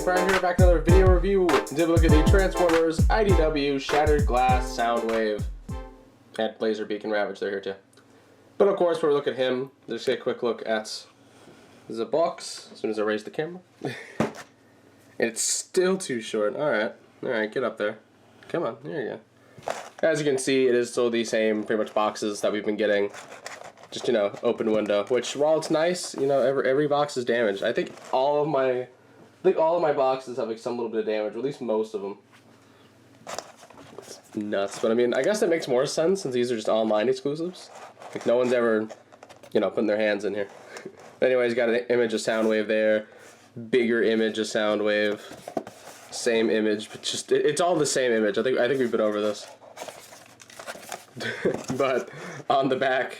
Brian here, back another video review. Today we look at the Transformers IDW Shattered Glass Soundwave. And Laserbeak and Ravage, they're here too. But of course, before we look at him, let's take a quick look at the box as soon as I raise the camera. It's still too short. Alright, get up there. Come on, there you go. As you can see, it is still the same pretty much boxes that we've been getting. Just, open window. Which, while it's nice, every box is damaged. I think all of my boxes have like some little bit of damage, or at least most of them. It's nuts, but I mean, I guess that makes more sense since these are just online exclusives. Like no one's ever, putting their hands in here. Anyways, got an image of Soundwave there, bigger image of Soundwave, same image, but just it's all the same image. I think we've been over this. But on the back,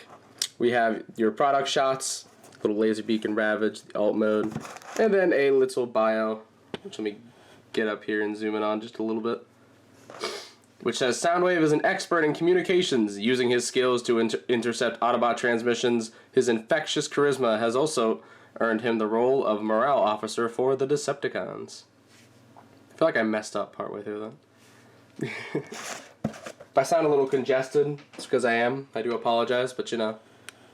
we have your product shots, little Laserbeak and Ravage, the alt mode, and then a little bio, which let me get up here and zoom in on just a little bit, which says, Soundwave is an expert in communications. Using his skills to intercept Autobot transmissions, his infectious charisma has also earned him the role of morale officer for the Decepticons. I feel like I messed up partway through that. If I sound a little congested, it's because I am. I do apologize, but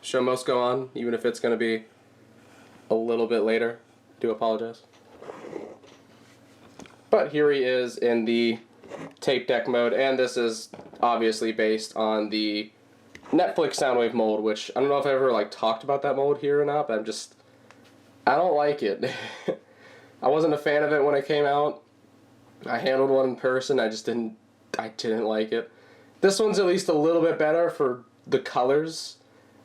show must go on, even if it's going to be a little bit later. I do apologize. But here he is in the tape deck mode, and this is obviously based on the Netflix Soundwave mold, which I don't know if I ever talked about that mold here or not, but I don't like it. I wasn't a fan of it when it came out. I handled one in person, I didn't like it. This one's at least a little bit better for the colors.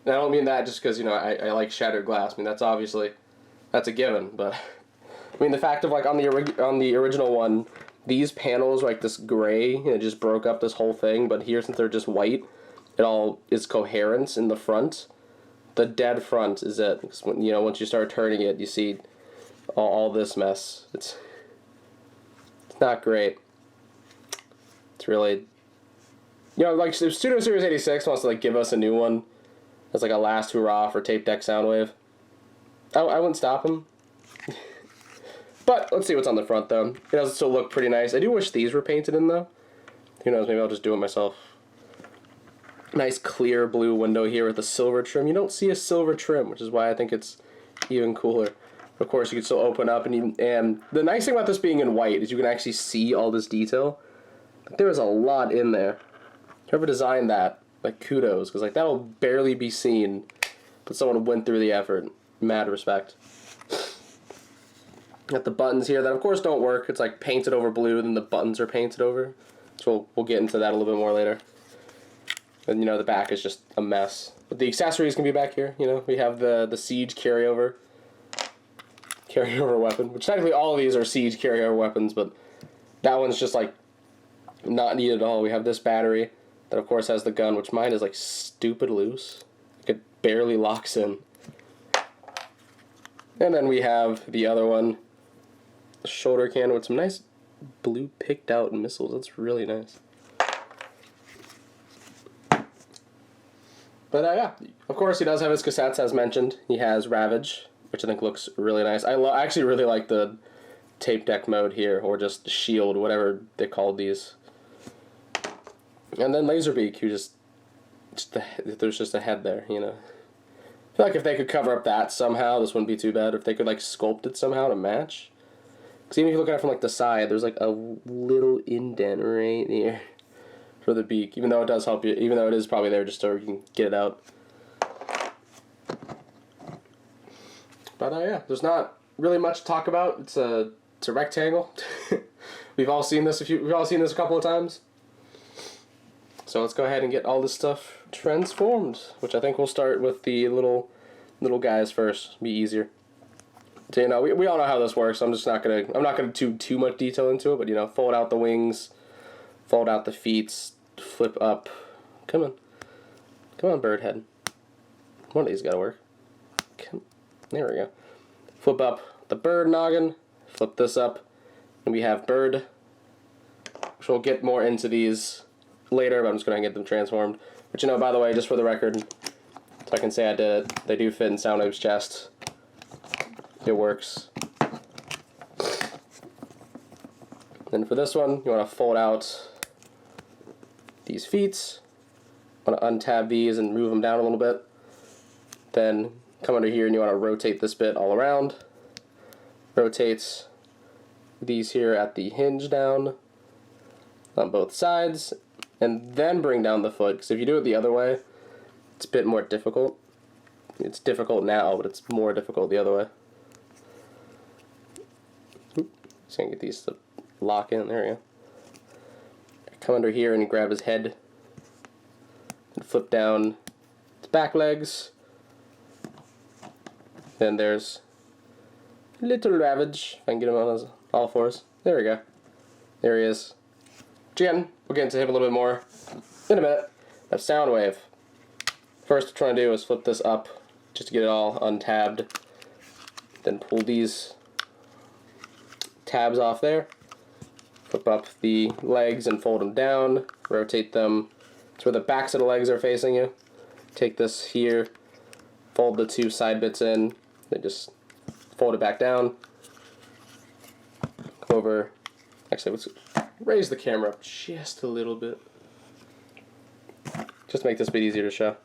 And I don't mean that just because, I like Shattered Glass. I mean, that's a given. But, I mean, the fact of, on the original one, these panels are, this gray, and it just broke up this whole thing. But here, since they're just white, it all is coherence in the front. The dead front is it. Because, once you start turning it, you see all this mess. It's not great. It's really... if Studio Series 86 wants to, give us a new one, as a last hurrah for tape deck Soundwave, I wouldn't stop him. But let's see what's on the front though. It does still look pretty nice. I do wish these were painted in though. Who knows, maybe I'll just do it myself. Nice clear blue window here with a silver trim. You don't see a silver trim, which is why I think it's even cooler. Of course, you can still open up, and the nice thing about this being in white is you can actually see all this detail. There is a lot in there. Whoever designed that, kudos, because that'll barely be seen, but someone went through the effort. Mad respect. Got the buttons here that of course don't work. It's painted over blue, then the buttons are painted over. So we'll get into that a little bit more later. And the back is just a mess. But the accessories can be back here. We have the Siege carryover weapon, which technically all of these are Siege carryover weapons, but that one's just not needed at all. We have this battery that of course has the gun, which mine is stupid loose. It barely locks in. And then we have the other one, the shoulder cannon with some nice blue picked out missiles. That's really nice. But yeah, of course he does have his cassettes as mentioned. He has Ravage, which I think looks really nice. I actually really like the tape deck mode here, or just shield, whatever they called these. And then Laserbeak, who there's just a head there, I feel like if they could cover up that somehow, this wouldn't be too bad. If they could sculpt it somehow to match. Because even if you look at it from the side, there's a little indent right here for the beak. Even though it does help you, even though it is probably there just so you can get it out. But yeah, there's not really much to talk about. It's a rectangle. We've all seen this a couple of times. So let's go ahead and get all this stuff transformed, which I think we'll start with the little guys first. Be easier. So, we all know how this works. I'm not gonna do too much detail into it, but fold out the wings, fold out the feet, flip up. Come on, bird head. One of these gotta work. There we go. Flip up the bird noggin, flip this up, and we have bird. which we'll get more into these later, but I'm just going to get them transformed. But you know, by the way, just for the record, so I can say I did it, they do fit in Soundwave's chest. It works. Then for this one, you want to fold out these feet. Want to untab these and move them down a little bit. Then come under here and you want to rotate this bit all around. Rotate these here at the hinge down on both sides, and then bring down the foot, because if you do it the other way, it's a bit more difficult. It's difficult now, but it's more difficult the other way. Just gonna get these to lock in. There we go. Come under here and grab his head and flip down his back legs. Then there's little Ravage. If I can get him on his all fours. There we go. There he is. Which again, we'll get into him a little bit more in a minute. That's Soundwave. First, what we're trying to do is flip this up just to get it all untabbed. Then pull these tabs off there. Flip up the legs and fold them down. Rotate them to where the backs of the legs are facing you. Take this here, fold the two side bits in, then just fold it back down. Come over. Actually, let's raise the camera up just a little bit. Just to make this bit easier to show.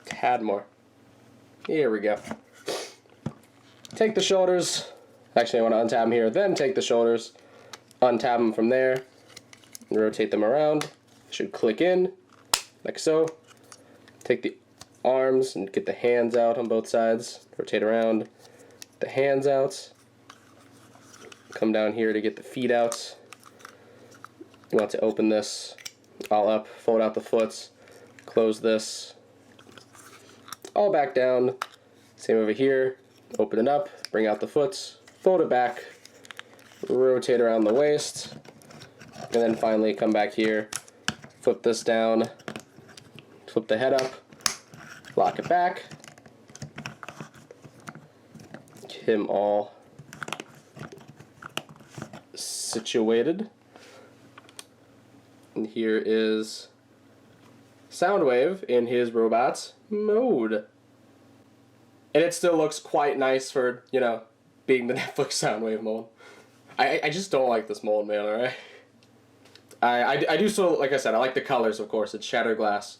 Tad more. Here we go. Take the shoulders. Actually, I want to untap them here. Then take the shoulders, untap them from there, and rotate them around. Should click in, like so. Take the arms and get the hands out on both sides. Rotate around. The hands out. Come down here to get the feet out. You want to open this all up, fold out the foots, close this all back down. Same over here. Open it up, bring out the foots, fold it back, rotate around the waist, and then finally come back here, flip this down, flip the head up, lock it back, get him all situated. And here is Soundwave in his robot mode. And it still looks quite nice for, you know, being the Netflix Soundwave mold. I just don't like this mold, man, alright? I do so, like I said, I like the colors, of course. It's shattered glass.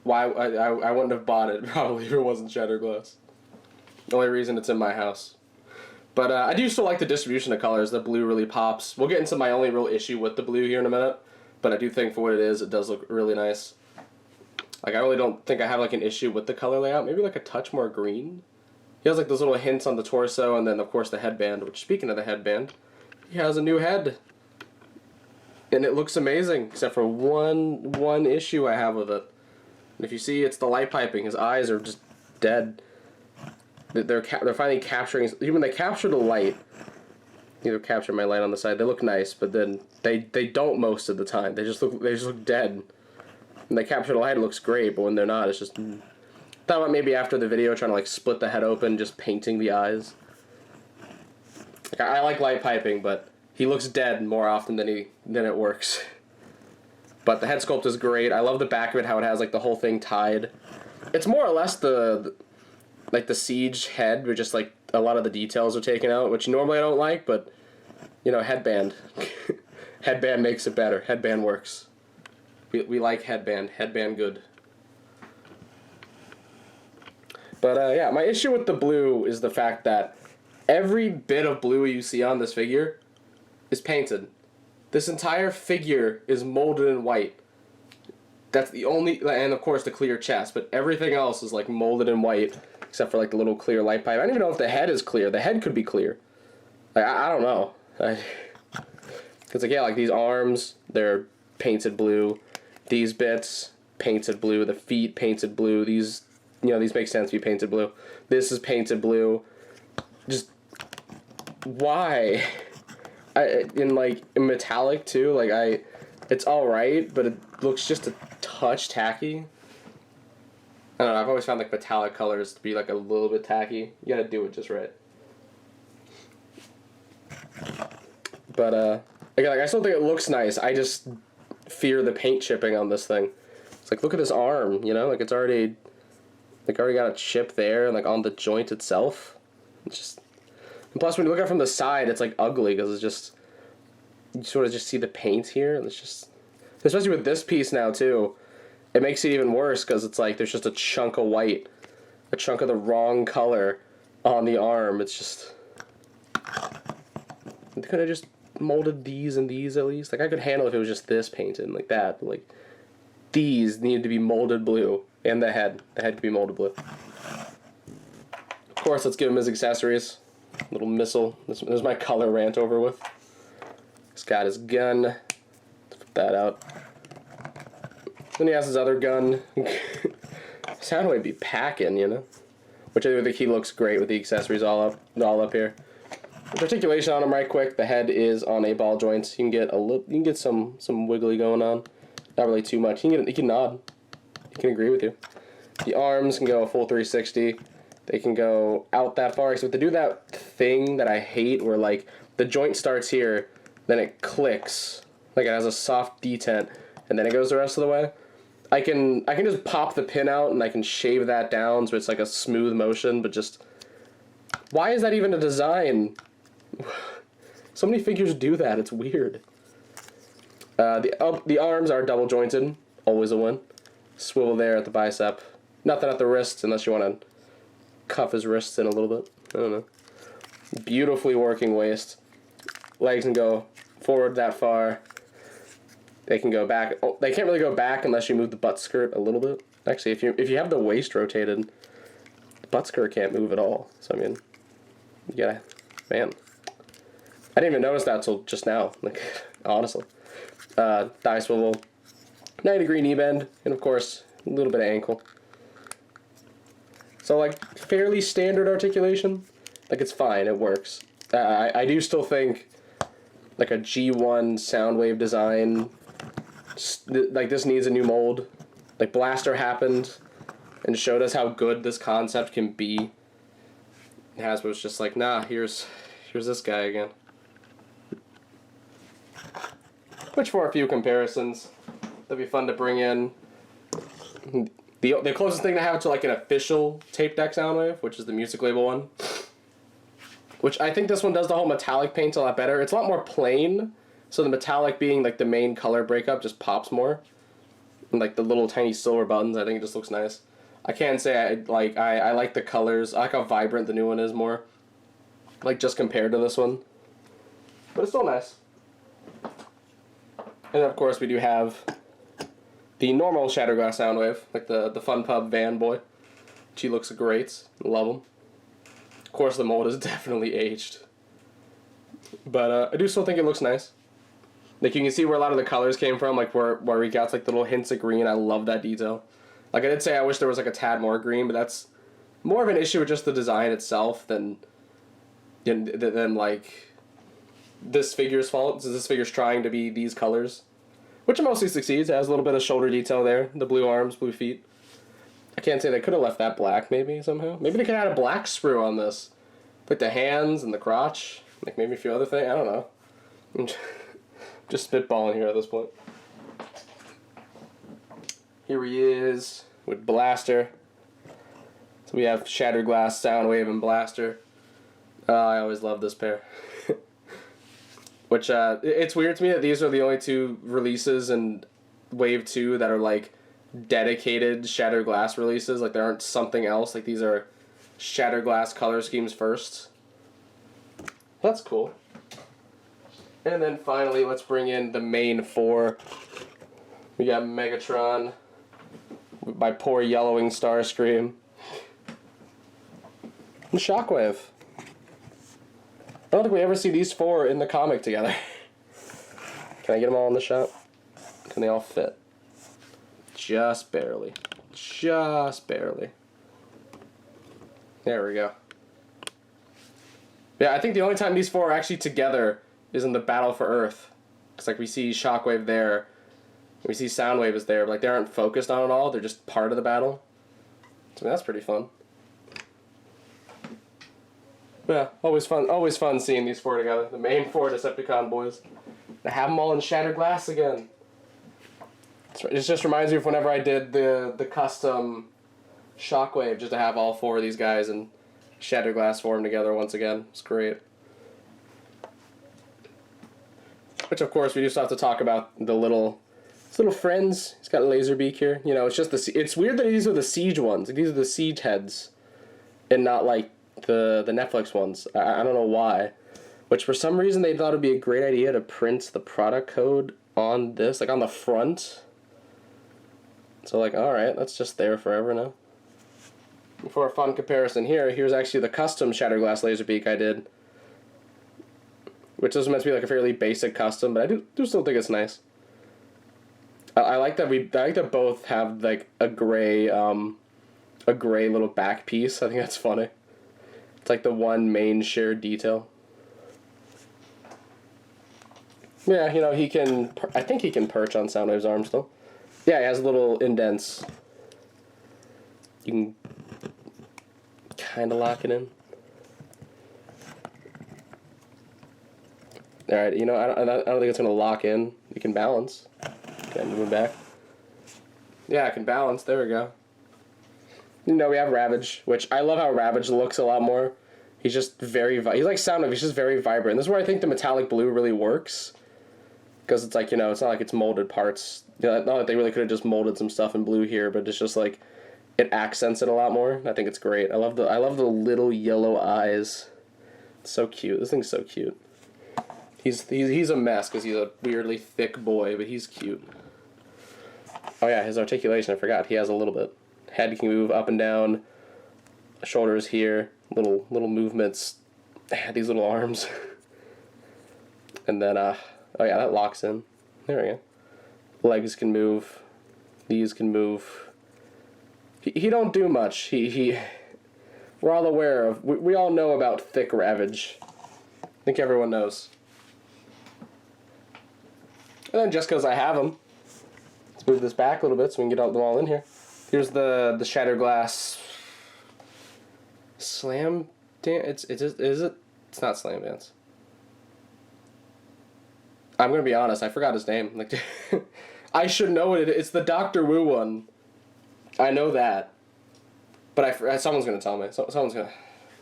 Why, I wouldn't have bought it, probably, if it wasn't shattered glass. The only reason it's in my house. But I do still like the distribution of colors. The blue really pops. We'll get into my only real issue with the blue here in a minute. But I do think for what it is, it does look really nice. Like, I really don't think I have, like, an issue with the color layout. Maybe, like, a touch more green. He has, like, those little hints on the torso, and then, of course, the headband. Which, speaking of the headband, he has a new head. And it looks amazing, except for one issue I have with it. And if you see, it's the light piping. His eyes are just dead. They're finally capturing... Even when they capture the light... Either capture my light on the side. They look nice, but then they don't most of the time. They just look dead. When they capture the light, it looks great, but when they're not, it's just... Thought about maybe after the video trying to like split the head open, just painting the eyes. Like, I like light piping, but he looks dead more often than it works. But the head sculpt is great. I love the back of it, how it has like the whole thing tied. It's more or less the Siege head, where just like a lot of the details are taken out, which normally I don't like, but you know, headband. Headband makes it better. Headband works. We like headband. Headband good. But yeah, my issue with the blue is the fact that every bit of blue you see on this figure is painted. This entire figure is molded in white. That's the only, and of course the clear chest, but everything else is like molded in white, except for like the little clear light pipe. I don't even know if the head is clear. The head could be clear. Like, I don't know. Because like, yeah, like these arms, they're painted blue. These bits, painted blue. The feet, painted blue. These, you know, these make sense to be painted blue. This is painted blue. Just, why? In metallic too, like it's alright, but it looks just a touch tacky. I don't know, I've always found like metallic colors to be like a little bit tacky. You gotta do it just right. But Again, like, I still think it looks nice. I just fear the paint chipping on this thing. It's like, look at this arm, you know? Like, it's already... Like, already got a chip there, and, like, on the joint itself. It's just... And plus, when you look at it from the side, it's, like, ugly, because it's just... You sort of just see the paint here, and it's just... Especially with this piece now, too. It makes it even worse, because it's like, there's just a chunk of white. A chunk of the wrong color on the arm. It's just... They could have just molded these and these, at least. Like, I could handle if it was just this painted, like that, but, like... These needed to be molded blue. And the head. The head could be molded blue. Of course, let's give him his accessories. Little missile. This is my color rant over with. He's got his gun. Let's put that out. Then he has his other gun. Soundwave be packing, you know? Which I think he looks great with the accessories all up here. With articulation on him right quick. The head is on a ball joint. You can get some wiggly going on. Not really too much. He can nod. He can agree with you. The arms can go a full 360. They can go out that far. So if they do that thing that I hate where like the joint starts here, then it clicks. Like it has a soft detent and then it goes the rest of the way. I can just pop the pin out and I can shave that down so it's like a smooth motion, but just why is that even a design? So many figures do that. It's weird. The arms are double jointed, always a win. Swivel there at the bicep. Nothing at the wrist unless you want to cuff his wrists in a little bit. I don't know. Beautifully working waist. Legs can go forward that far. They can go back. Oh, they can't really go back unless you move the butt skirt a little bit. Actually, if you have the waist rotated, the butt skirt can't move at all. So I mean, you gotta, man. I didn't even notice that till just now. Like honestly. Thigh swivel, 90-degree knee bend, and of course, a little bit of ankle. So, like, fairly standard articulation. Like, it's fine, it works. I do still think, like, a G1 Soundwave design, like, this needs a new mold. Like, Blaster happened and showed us how good this concept can be. Hasbro's just like, nah, here's this guy again. Which, for a few comparisons, that'd be fun to bring in. The closest thing to have to like an official tape deck Soundwave, which is the music label one. Which I think this one does the whole metallic paint a lot better. It's a lot more plain, so the metallic being like the main color breakup just pops more. And like the little tiny silver buttons, I think it just looks nice. I can say I like the colors. I like how vibrant the new one is more. Like just compared to this one. But it's still nice. And of course we do have the normal Shatterglass Soundwave, like the Fun Pub Van Boy. She looks great. Love him. Of course the mold is definitely aged. But I do still think it looks nice. Like you can see where a lot of the colors came from, like where we got like the little hints of green. I love that detail. Like I did say I wish there was like a tad more green, but that's more of an issue with just the design itself than like this figure's fault. So this figure's trying to be these colors, which mostly succeeds. It has a little bit of shoulder detail there, the blue arms, blue feet. I can't say they could have left that black maybe somehow. Maybe they could have had a black sprue on this. Like the hands and the crotch. Like maybe a few other things. I don't know. I'm just spitballing here at this point. Here he is with Blaster. So we have Shatterglass, Soundwave, and Blaster. I always love this pair. Which, it's weird to me that these are the only two releases in Wave 2 that are, like, dedicated Shatterglass releases. Like, there aren't something else. Like, these are Shatterglass color schemes first. That's cool. And then, finally, let's bring in the main four. We got Megatron, my poor yellowing Starscream, and Shockwave. I don't think we ever see these four in the comic together. Can I get them all in the shot? Can they all fit? Just barely. Just barely. There we go. Yeah, I think the only time these four are actually together is in the Battle for Earth. Because, like, we see Shockwave there. We see Soundwave is there. But, like, they aren't focused on it all. They're just part of the battle. So, I mean, that's pretty fun. Yeah, always fun seeing these four together. The main four Decepticon boys. To have them all in shattered glass again. It just reminds me of whenever I did the custom Shockwave, just to have all 4 of these guys in shattered glass form together once again. It's great. Which, of course, we just have to talk about his little friends. He's got a laser beak here. You know, it's just it's weird that these are the Siege ones. Like, these are the Siege heads, and not like the Netflix ones. I don't know why. Which, for some reason, they thought it'd be a great idea to print the product code on this, like on the front. So, like, alright, that's just there forever now. For a fun comparison here's actually the custom Shattered Glass laser beak I did. Which is meant to be like a fairly basic custom, but I do still think it's nice. I like that both have like a gray little back piece. I think that's funny. It's like the one main shared detail. Yeah, you know, I think he can perch on Soundwave's arm still. Yeah, he has little indents. You can kind of lock it in. Alright, you know, I don't think it's going to lock in. You can balance. Okay, moving back. Yeah, I can balance. There we go. You know, we have Ravage, which I love how Ravage looks a lot more. He's just he's like Soundwave, he's just very vibrant. This is where I think the metallic blue really works. Because it's like, you know, it's not like it's molded parts. You know, not that they really could have just molded some stuff in blue here, but it's just like, it accents it a lot more. I think it's great. I love the little yellow eyes. It's so cute. This thing's so cute. He's a mess because he's a weirdly thick boy, but he's cute. Oh yeah, his articulation, I forgot. He has a little bit. Head can move up and down. Shoulders here. Little movements. These little arms. And then, oh yeah, that locks in. There we go. Legs can move. These can move. He don't do much. We're all aware of. We all know about thick Ravage. I think everyone knows. And then just because I have them, let's move this back a little bit so we can get them all in here. Here's the Shattered Glass Slam Dance. Is it? It's not Slam Dance. I'm gonna be honest. I forgot his name. Like, I should know it. It's the Dr. Wu one. I know that, but someone's gonna tell me. Someone's gonna.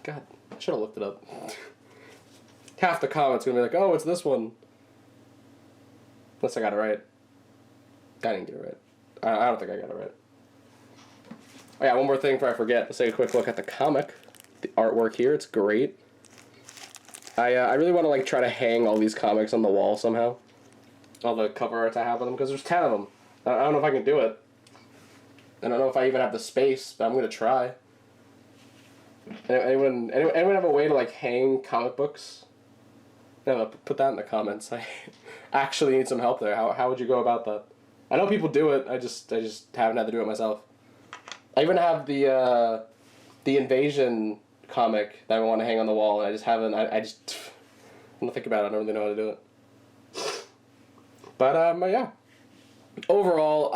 God, I should have looked it up. Half the comments gonna be like, "Oh, it's this one." Unless I got it right. I didn't get it right. I don't think I got it right. Oh yeah, one more thing before I forget. Let's take a quick look at the comic. The artwork here, it's great. I really want to like try to hang all these comics on the wall somehow. All the cover arts I have of them, because there's 10 of them. I don't know if I can do it. I don't know if I even have the space, but I'm gonna try. Anyone have a way to like hang comic books? No, put that in the comments. I actually need some help there. How would you go about that? I know people do it. I just haven't had to do it myself. I even have the Invasion comic that I want to hang on the wall, and I just haven't. I just when I think about it, I don't really know how to do it. But yeah. Overall,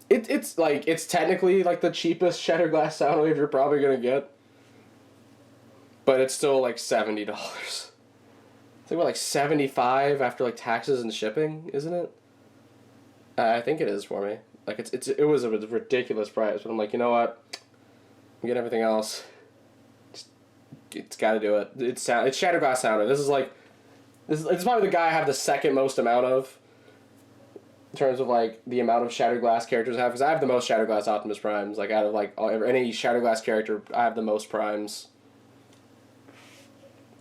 it's technically like the cheapest Shattered Glass Soundwave you're probably gonna get, but it's still like $70. I think about like $75 after like taxes and shipping, isn't it? I think it is for me. Like it was a ridiculous price, but I'm like, you know what? I'm getting everything else. It's got to do it. It's Shattered Glass Soundwave. It's probably the guy I have the second most amount of. In terms of like the amount of Shattered Glass characters I have, because I have the most Shattered Glass Optimus Primes. Like out of like any Shattered Glass character, I have the most primes.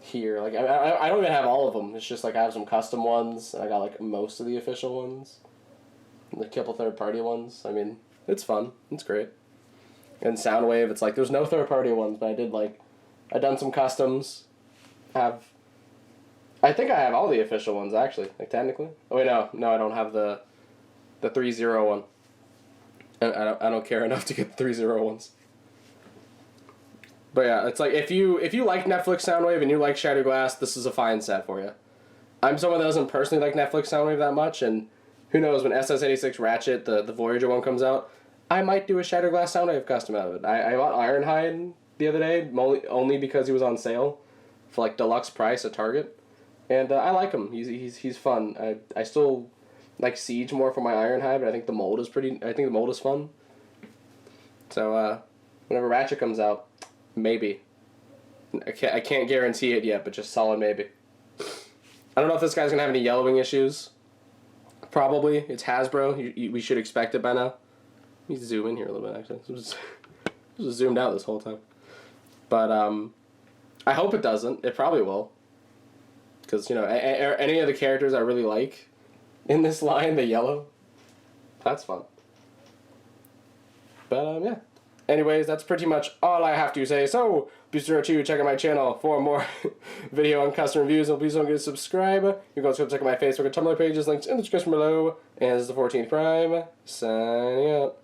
Here, like I don't even have all of them. It's just like I have some custom ones, and I got like most of the official ones, and a couple third-party ones. I mean, it's fun. It's great. And Soundwave, it's like there's no third-party ones, but I done some customs. I think I have all the official ones actually. Like technically. Oh wait, no, I don't have the 3-0 one. I don't care enough to get the 3-0 ones. But yeah, it's like if you like Netflix Soundwave and you like Shattered Glass, this is a fine set for you. I'm someone that doesn't personally like Netflix Soundwave that much, and who knows, when SS86 Ratchet, the Voyager one comes out, I might do a Shattered Glass Soundwave custom out of it. I bought Ironhide the other day, only because he was on sale for like deluxe price at Target. And I like him. He's fun. I still like Siege more for my Ironhide, but I think the mold is fun. So whenever Ratchet comes out, maybe. I can't guarantee it yet, but just solid maybe. I don't know if this guy's gonna have any yellowing issues. Probably. It's Hasbro. We should expect it by now. Let me zoom in here a little bit, actually. It was zoomed out this whole time. But I hope it doesn't. It probably will. Because, any of the characters I really like in this line, the yellow, that's fun. But, yeah. Anyways, that's pretty much all I have to say. So, be sure to check out my channel for more video and custom reviews. And please don't forget to subscribe. You can also check out my Facebook and Tumblr pages, links in the description below. And this is the 14th Prime, signing out.